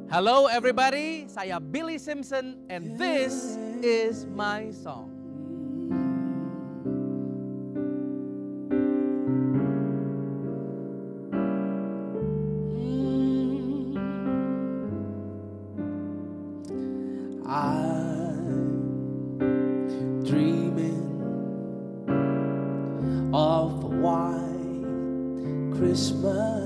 Hello everybody, saya Billy Simpson and this is my song. I'm dreaming of a white Christmas,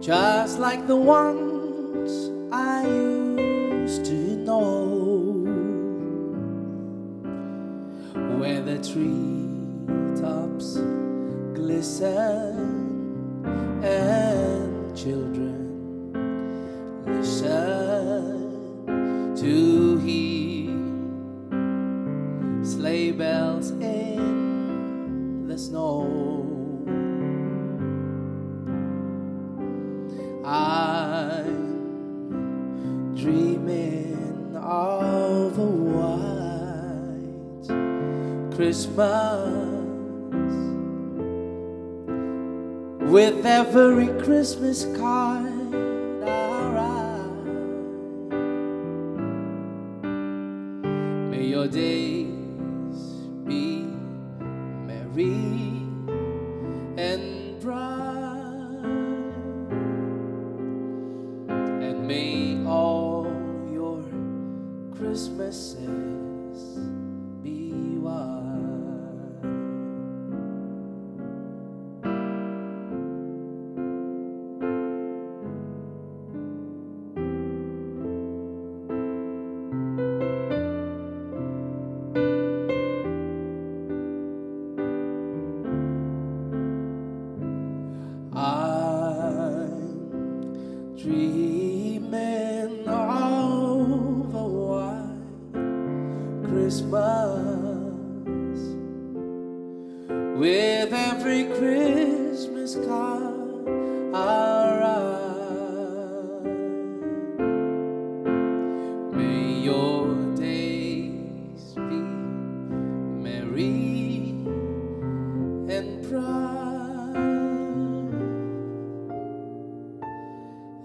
just like the ones I used to know, where the treetops glisten and children listen to hear sleigh bells in the snow. I'm dreaming of a white Christmas, with every Christmas card I write. May your days be merry and bright, and may all your Christmases be white. I'm dreaming of a white Christmas, with every Christmas card I write. May your days be merry and bright,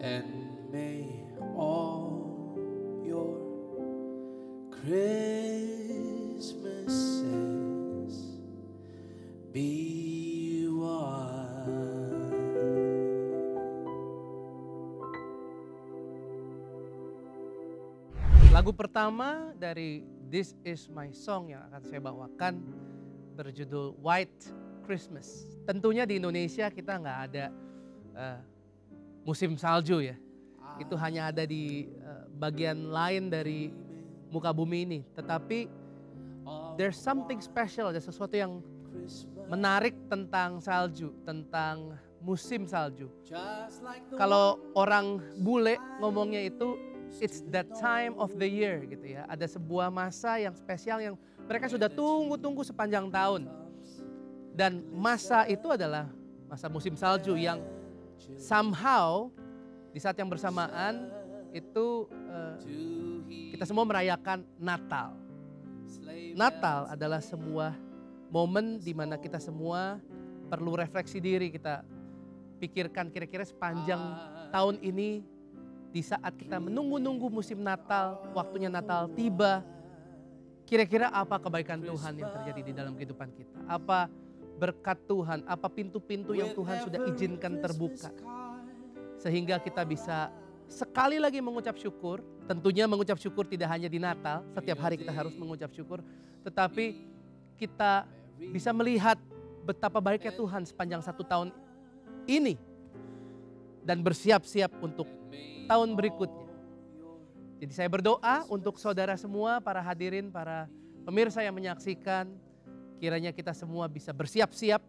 and may all your Christmases be white. Lagu pertama dari This Is My Song yang akan saya bawakan berjudul White Christmas. Tentunya di Indonesia kita nggak ada musim salju ya. Itu hanya ada di bagian lain dari muka bumi ini. Tetapi there's something special, ada sesuatu yang menarik tentang salju, tentang musim salju. Kalau orang bule ngomongnya itu it's that time of the year gitu ya. Ada sebuah masa yang spesial yang mereka sudah tunggu-tunggu sepanjang tahun. Dan masa itu adalah masa musim salju yang somehow di saat yang bersamaan itu kita semua merayakan Natal. Natal adalah sebuah momen di mana kita semua perlu refleksi diri, kita pikirkan kira-kira sepanjang tahun ini di saat kita menunggu-nunggu musim Natal, waktunya Natal tiba, kira-kira apa kebaikan Tuhan yang terjadi di dalam kehidupan kita? Apa berkat Tuhan, apa pintu-pintu yang Tuhan sudah izinkan terbuka? Sehingga kita bisa sekali lagi mengucap syukur. Tentunya mengucap syukur tidak hanya di Natal, setiap hari kita harus mengucap syukur. Tetapi kita bisa melihat betapa baiknya Tuhan sepanjang satu tahun ini. Dan bersiap-siap untuk tahun berikutnya. Jadi saya berdoa untuk saudara semua, para hadirin, para pemirsa yang menyaksikan. Kiranya kita semua bisa bersiap-siap,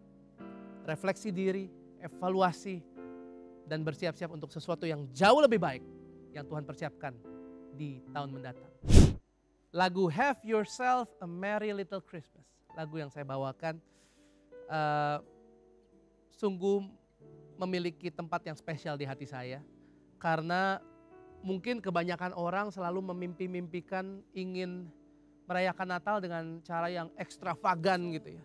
refleksi diri, evaluasi, dan bersiap-siap untuk sesuatu yang jauh lebih baik yang Tuhan persiapkan di tahun mendatang. Lagu Have Yourself a Merry Little Christmas, lagu yang saya bawakan sungguh memiliki tempat yang spesial di hati saya. Karena mungkin kebanyakan orang selalu memimpi-mimpikan ingin merayakan Natal dengan cara yang ekstravagan gitu ya.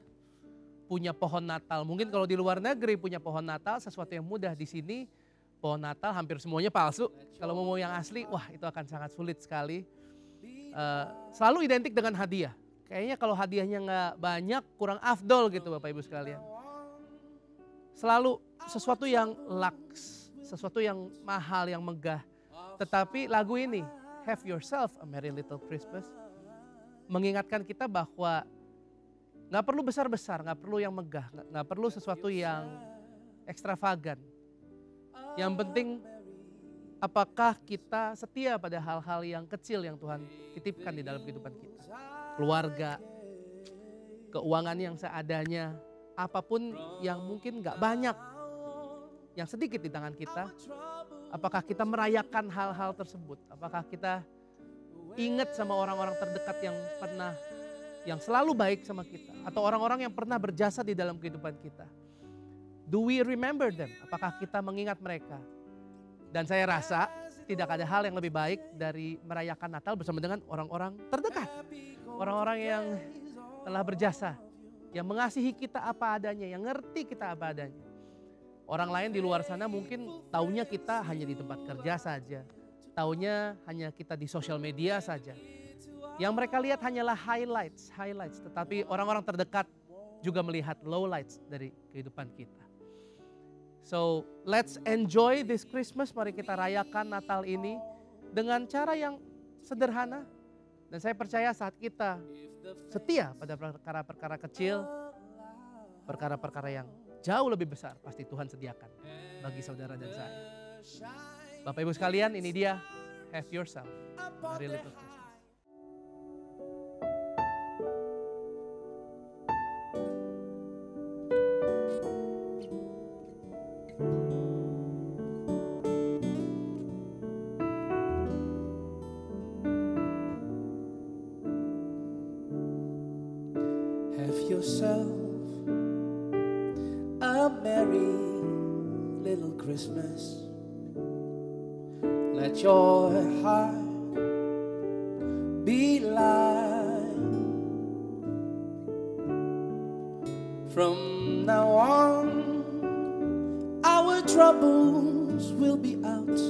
Punya pohon Natal, mungkin kalau di luar negeri punya pohon Natal sesuatu yang mudah. Di sini pohon Natal hampir semuanya palsu. Kalau mau yang asli, wah itu akan sangat sulit sekali. Selalu identik dengan hadiah. Kayaknya kalau hadiahnya nggak banyak, kurang afdol gitu Bapak Ibu sekalian. Selalu sesuatu yang lux, sesuatu yang mahal, yang megah. Tetapi lagu ini, Have Yourself a Merry Little Christmas, mengingatkan kita bahwa nggak perlu besar-besar, nggak perlu yang megah, nggak perlu sesuatu yang ekstravagan. Yang penting apakah kita setia pada hal-hal yang kecil yang Tuhan titipkan di dalam kehidupan kita. Keluarga, keuangan yang seadanya, apapun yang mungkin nggak banyak, yang sedikit di tangan kita. Apakah kita merayakan hal-hal tersebut? Apakah kita ingat sama orang-orang terdekat yang selalu baik sama kita? Atau orang-orang yang pernah berjasa di dalam kehidupan kita? Do we remember them? Apakah kita mengingat mereka? Dan saya rasa tidak ada hal yang lebih baik dari merayakan Natal bersama dengan orang-orang terdekat. Orang-orang yang telah berjasa, yang mengasihi kita apa adanya, yang ngerti kita apa adanya. Orang lain di luar sana mungkin taunya kita hanya di tempat kerja saja. Taunya hanya kita di sosial media saja. Yang mereka lihat hanyalah highlights. Tetapi orang-orang terdekat juga melihat lowlights dari kehidupan kita. So let's enjoy this Christmas. Mari kita rayakan Natal ini dengan cara yang sederhana. Dan saya percaya saat kita setia pada perkara-perkara kecil, perkara-perkara yang jauh lebih besar pasti Tuhan sediakan bagi saudara dan saya. Bapak Ibu sekalian, ini dia Have Yourself a Merry Little Christmas. Have yourself a merry little Christmas. Let your heart be light. From now on, our troubles will be out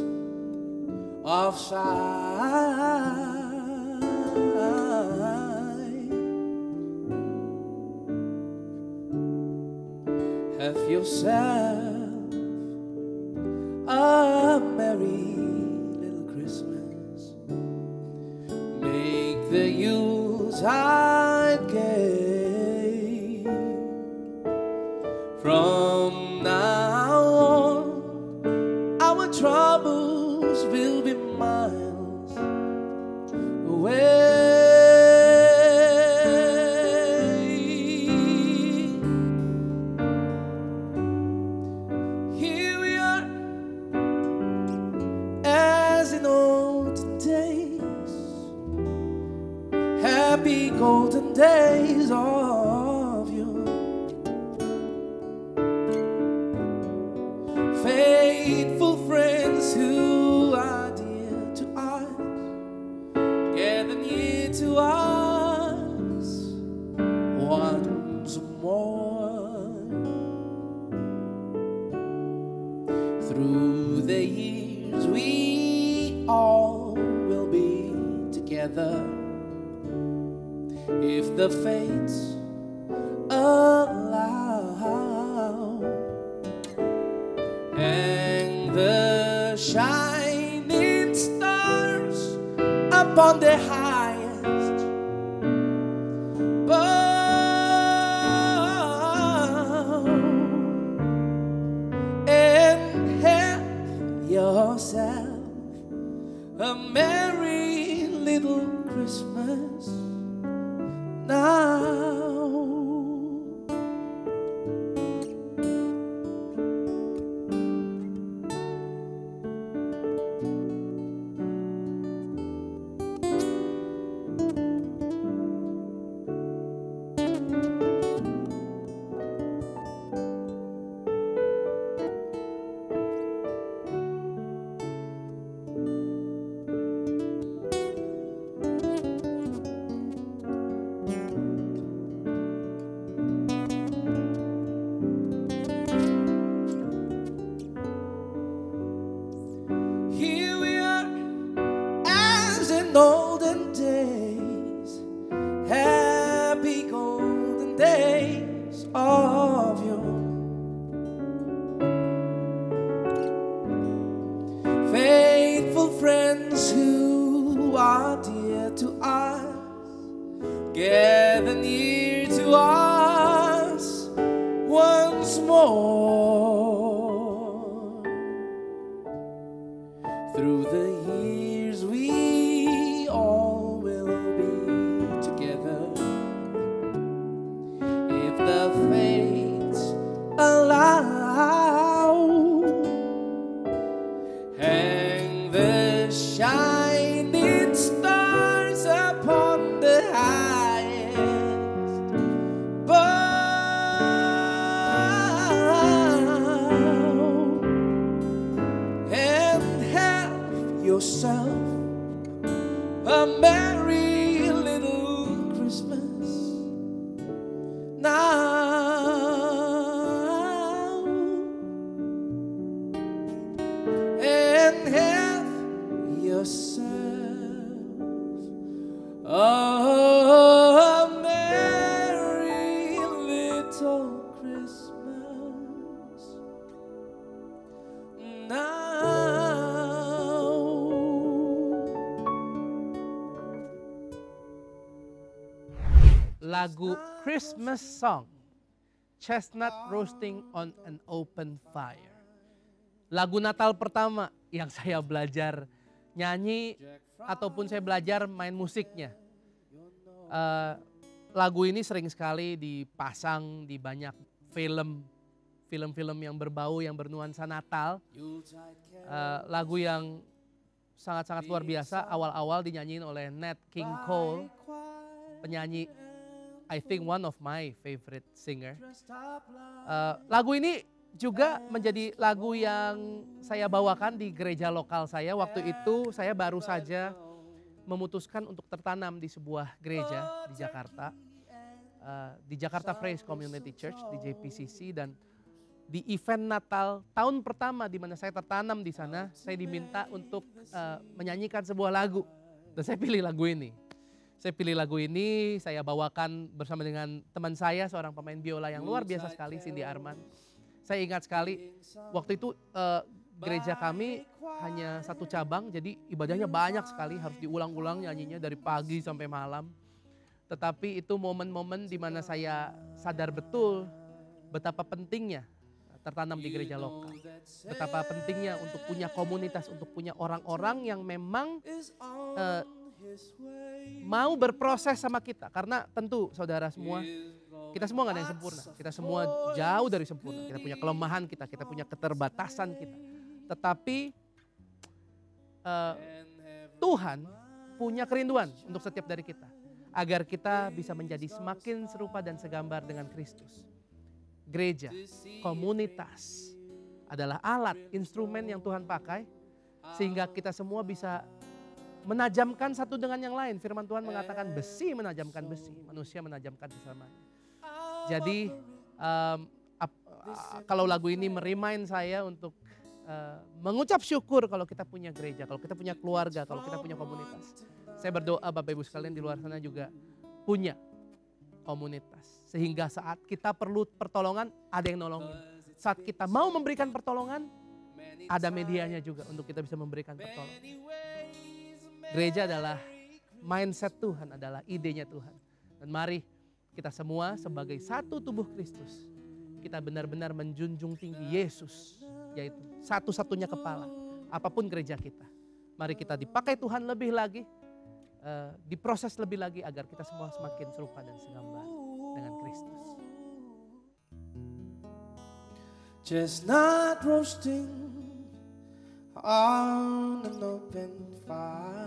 of sight. Have yourself a merry little Christmas. Make the Yuletide gay. From now on, our troubles will be miles away. Happy golden days of you, faithful friends who are dear to us, gather near to us once more. Through the years we all will be together, if the fates allow, and the shining stars upon the highest bow, and have yourself a merry little Christmas now. of you. Faithful friends who are dear to us, gather near to us once more. Through the years we all will be together, if the fates allow. Hang the shining stars upon the highest bough, and have yourself a merry little Christmas now. And have yourself a merry little Christmas now. Lagu Christmas Song, Chestnut Roasting on an Open Fire. Lagu Natal pertama yang saya belajar nyanyi ataupun saya belajar main musiknya. Lagu ini sering sekali dipasang di banyak film-film yang berbau, yang bernuansa Natal. Lagu yang sangat-sangat luar biasa, awal-awal dinyanyiin oleh Nat King Cole, penyanyi I think one of my favorite singer. Lagu ini juga menjadi lagu yang saya bawakan di gereja lokal saya. Waktu itu saya baru saja memutuskan untuk tertanam di sebuah gereja di Jakarta. Di Jakarta Praise Community Church, di JPCC. Dan di event Natal tahun pertama di mana saya tertanam di sana, saya diminta untuk menyanyikan sebuah lagu. Dan saya pilih lagu ini. Saya bawakan bersama dengan teman saya, seorang pemain biola yang luar biasa sekali, Cindy Arman. Saya ingat sekali, waktu itu gereja kami hanya satu cabang, jadi ibadahnya banyak sekali, harus diulang-ulang nyanyinya dari pagi sampai malam. Tetapi itu momen-momen di mana saya sadar betul betapa pentingnya tertanam di gereja lokal. Betapa pentingnya untuk punya komunitas, untuk punya orang-orang yang memang mau berproses sama kita. Karena tentu saudara semua, kita semua gak ada yang sempurna. Kita semua jauh dari sempurna. Kita punya kelemahan kita punya keterbatasan kita. Tetapi Tuhan punya kerinduan untuk setiap dari kita. Agar kita bisa menjadi semakin serupa dan segambar dengan Kristus. Gereja, komunitas adalah alat, instrumen yang Tuhan pakai. Sehingga kita semua bisa menajamkan satu dengan yang lain. Firman Tuhan mengatakan besi menajamkan besi, manusia menajamkan sesamanya. Jadi kalau lagu ini merimain saya untuk mengucap syukur kalau kita punya gereja, kalau kita punya keluarga, kalau kita punya komunitas. Saya berdoa Bapak Ibu sekalian di luar sana juga punya komunitas. Sehingga saat kita perlu pertolongan, ada yang nolongin. Saat kita mau memberikan pertolongan, ada medianya juga untuk kita bisa memberikan pertolongan. Gereja adalah mindset Tuhan, adalah idenya Tuhan. Dan mari kita semua sebagai satu tubuh Kristus, kita benar-benar menjunjung tinggi Yesus, yaitu satu-satunya kepala, apapun gereja kita. Mari kita dipakai Tuhan lebih lagi, diproses lebih lagi agar kita semua semakin serupa dan segambar dengan Kristus. Chestnut roasting on an open fire,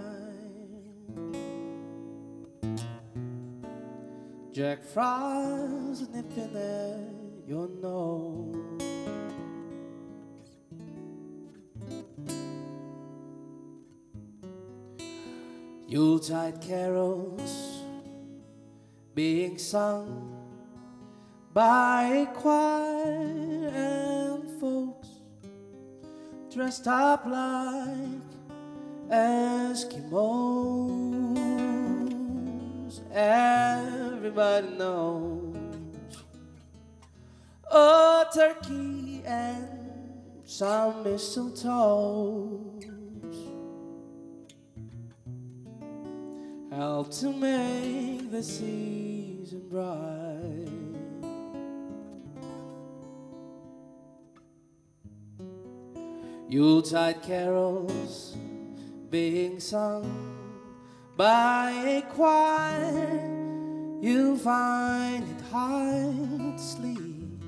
Jack Frost nipping at your nose. Yuletide carols being sung by choir and folks dressed up like Eskimos. Everybody knows turkey and some mistletoes help to make the season bright. Yuletide carols being sung by a choir, you'll find it hard to sleep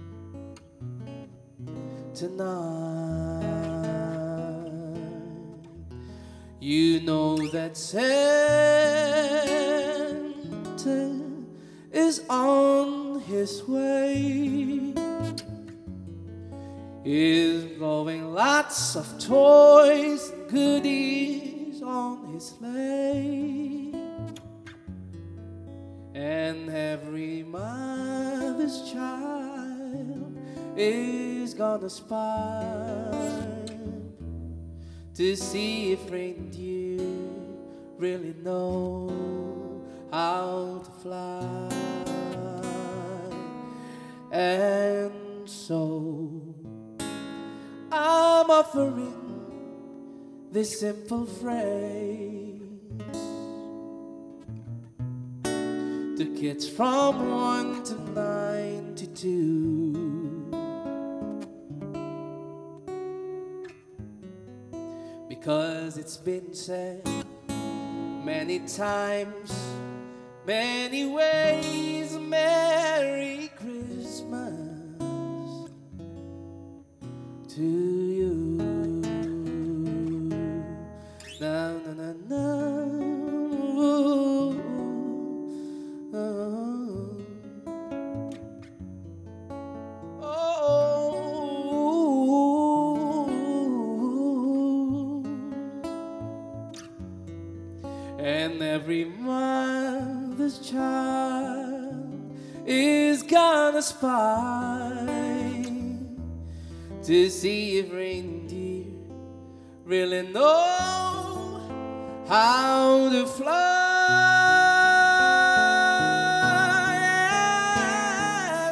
tonight. You know that Santa is on his way, is blowing lots of toys and goodies on his sleigh. And every mother's child is gonna spy to see if reindeer really know how to fly. And so I'm offering this simple phrase to kids from 1 to 92. Because it's been said many times, many ways, Merry Christmas to you. Na na na na. And every mother's child is gonna spy to see if reindeer really know how to fly.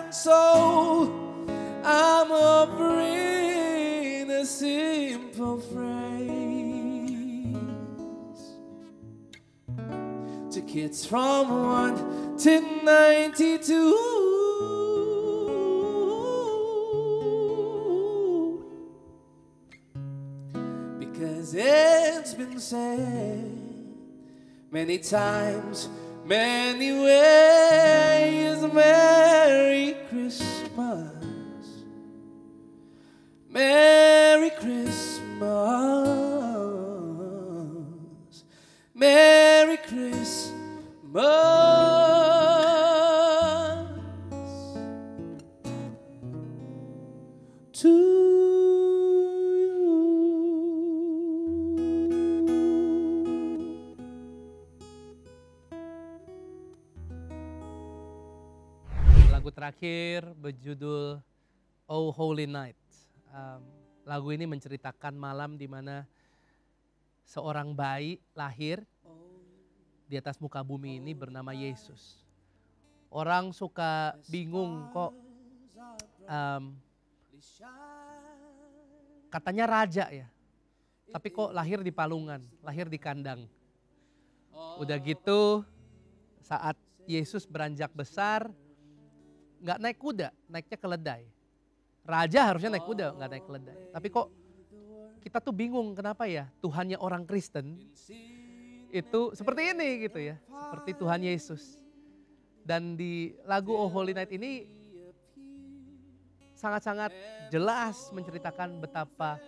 And so I'm offering a simple phrase to kids from 1 to 92. Because it's been said many times, many ways, Merry Christmas, Merry Christmas, Merry Christmas to you. Lagu terakhir berjudul Oh Holy Night. Lagu ini menceritakan malam di mana seorang bayi lahir di atas muka bumi ini bernama Yesus. Orang suka bingung kok katanya raja ya, tapi kok lahir di palungan, lahir di kandang. Udah gitu saat Yesus beranjak besar, nggak naik kuda, naiknya keledai. Raja harusnya naik kuda, nggak naik keledai. Tapi kok kita tuh bingung kenapa ya Tuhannya orang Kristen itu seperti ini gitu ya, seperti Tuhan Yesus. Dan di lagu Oh Holy Night ini sangat-sangat jelas menceritakan betapa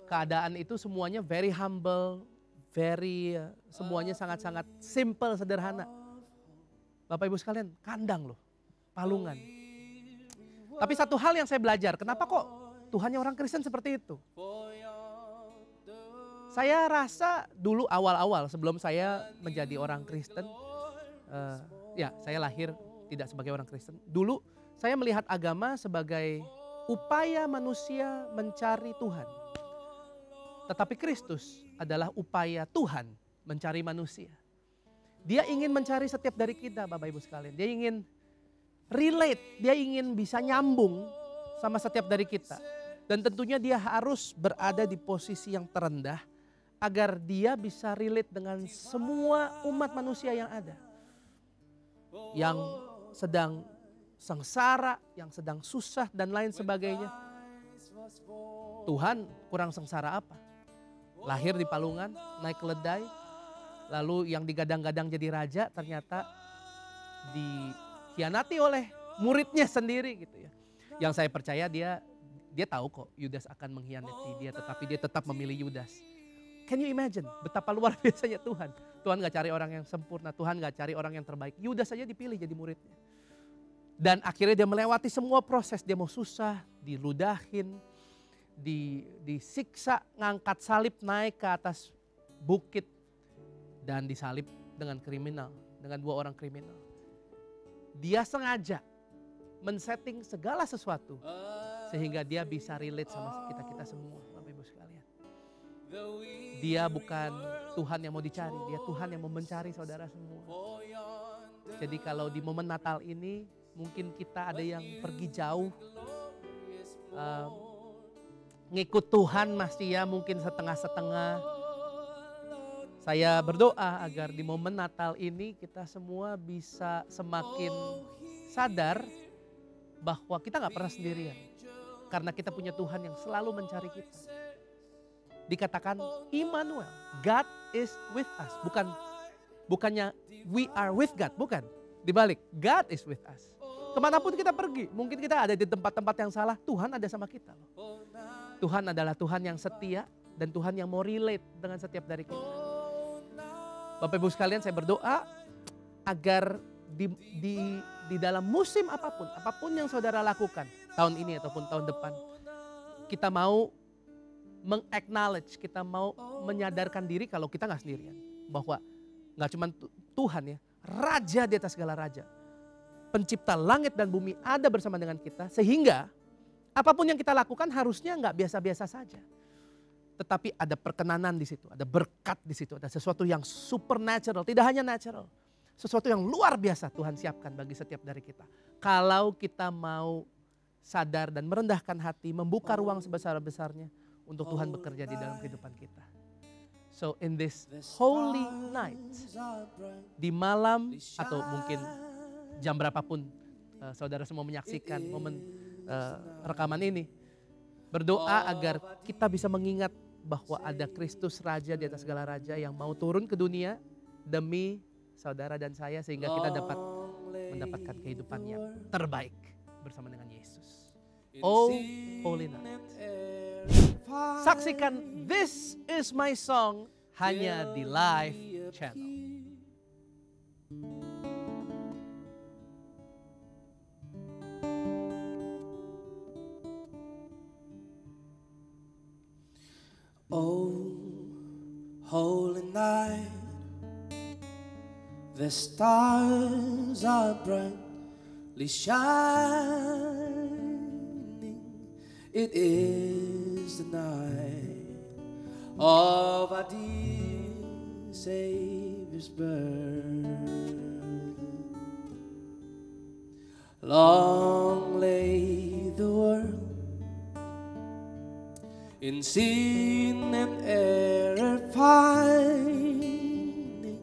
keadaan itu semuanya very humble, semuanya sangat-sangat simple, sederhana. Bapak Ibu sekalian, kandang loh, palungan. Tapi satu hal yang saya belajar, kenapa kok Tuhannya orang Kristen seperti itu? Saya rasa dulu awal-awal sebelum saya menjadi orang Kristen, ya saya lahir tidak sebagai orang Kristen. Dulu saya melihat agama sebagai upaya manusia mencari Tuhan. Tetapi Kristus adalah upaya Tuhan mencari manusia. Dia ingin mencari setiap dari kita Bapak Ibu sekalian. Dia ingin relate, dia ingin bisa nyambung sama setiap dari kita. Dan tentunya dia harus berada di posisi yang terendah agar dia bisa relate dengan semua umat manusia yang ada. Yang sedang sengsara, yang sedang susah dan lain sebagainya. Tuhan kurang sengsara apa? Lahir di palungan, naik keledai, lalu yang digadang-gadang jadi raja ternyata dikhianati oleh muridnya sendiri gitu ya. Yang saya percaya dia tahu kok Yudas akan mengkhianati dia, tetapi dia tetap memilih Yudas. Can you imagine betapa luar biasanya Tuhan. Tuhan gak cari orang yang sempurna, Tuhan gak cari orang yang terbaik. Yudas saja dipilih jadi muridnya. Dan akhirnya dia melewati semua proses, dia mau susah, diludahin, disiksa, ngangkat salib naik ke atas bukit dan disalib dengan kriminal, dengan 2 orang kriminal. Dia sengaja men-setting segala sesuatu sehingga dia bisa relate sama kita semua, Bapak Ibu sekalian. Dia bukan Tuhan yang mau dicari, dia Tuhan yang mau mencari saudara semua. Jadi kalau di momen Natal ini mungkin kita ada yang pergi jauh, ngikut Tuhan masih ya mungkin setengah-setengah. Saya berdoa agar di momen Natal ini kita semua bisa semakin sadar bahwa kita gak pernah sendirian. Karena kita punya Tuhan yang selalu mencari kita. Dikatakan Immanuel, God is with us. Bukannya we are with God, bukan. Dibalik, God is with us. Kemanapun kita pergi, mungkin kita ada di tempat-tempat yang salah, Tuhan ada sama kita loh. Tuhan adalah Tuhan yang setia dan Tuhan yang mau relate dengan setiap dari kita. Bapak Ibu sekalian, saya berdoa agar di dalam musim apapun yang saudara lakukan tahun ini ataupun tahun depan, kita mau meng-acknowledge, kita mau menyadarkan diri kalau kita gak sendirian. Bahwa gak cuma Tuhan ya, Raja di atas segala raja, Pencipta langit dan bumi ada bersama dengan kita, sehingga apapun yang kita lakukan harusnya gak biasa-biasa saja. Tetapi ada perkenanan di situ, ada berkat di situ, ada sesuatu yang supernatural, tidak hanya natural. Sesuatu yang luar biasa Tuhan siapkan bagi setiap dari kita. Kalau kita mau sadar dan merendahkan hati, membuka ruang sebesar-besarnya untuk Tuhan bekerja di dalam kehidupan kita. So in this holy night, di malam atau mungkin jam berapapun saudara semua menyaksikan momen rekaman ini, berdoa agar kita bisa mengingat bahwa ada Kristus Raja di atas segala raja yang mau turun ke dunia demi saudara dan saya, sehingga kita dapat mendapatkan kehidupan yang terbaik bersama dengan Yesus. Oh, holy night. Saksikan This Is My Song hanya di Live Channel. Oh, holy night, the stars are brightly shining. It is the night of our dear Savior's birth. Long lay the world in sin and error pining,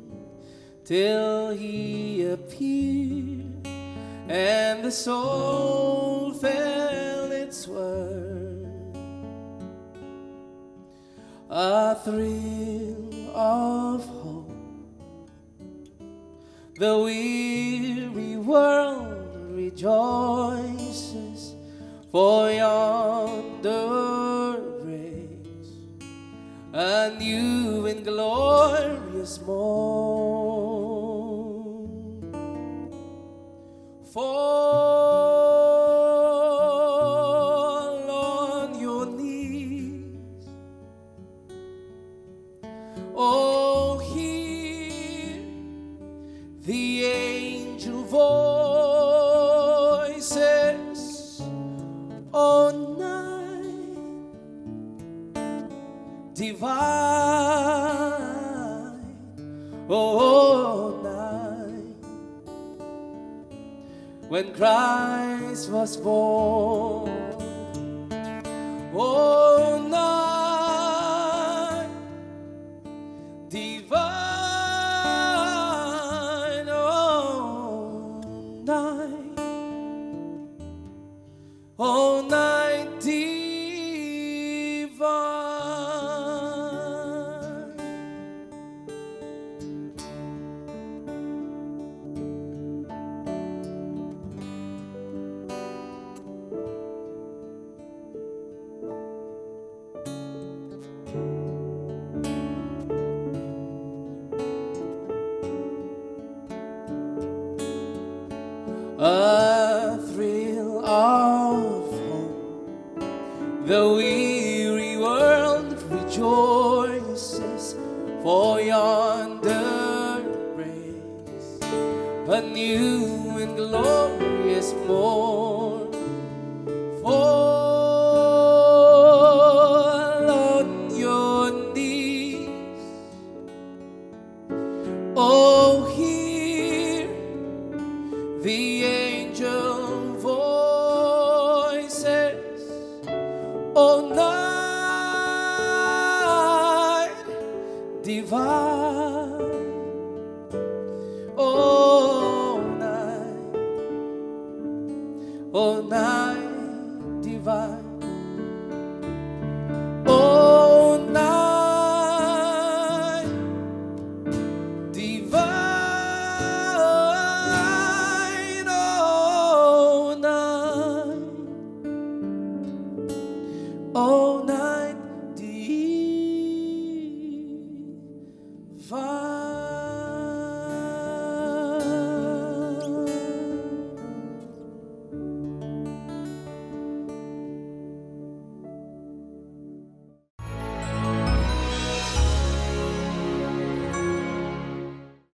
till He appeared and the soul felt its worth. A thrill of hope, the weary world rejoices, for yonder breaks a new and glorious morn. Fall on your knees, oh, hear the angel voices. Oh, night divine, oh, night when Christ was born. all night, divine, all night divine. A thrill of hope, the weary world rejoices, for yonder breaks a new and glorious morn. Fall on your knees, oh, hear the angel voices, oh, night divine, oh, night divine, oh, night divine, oh, night divine.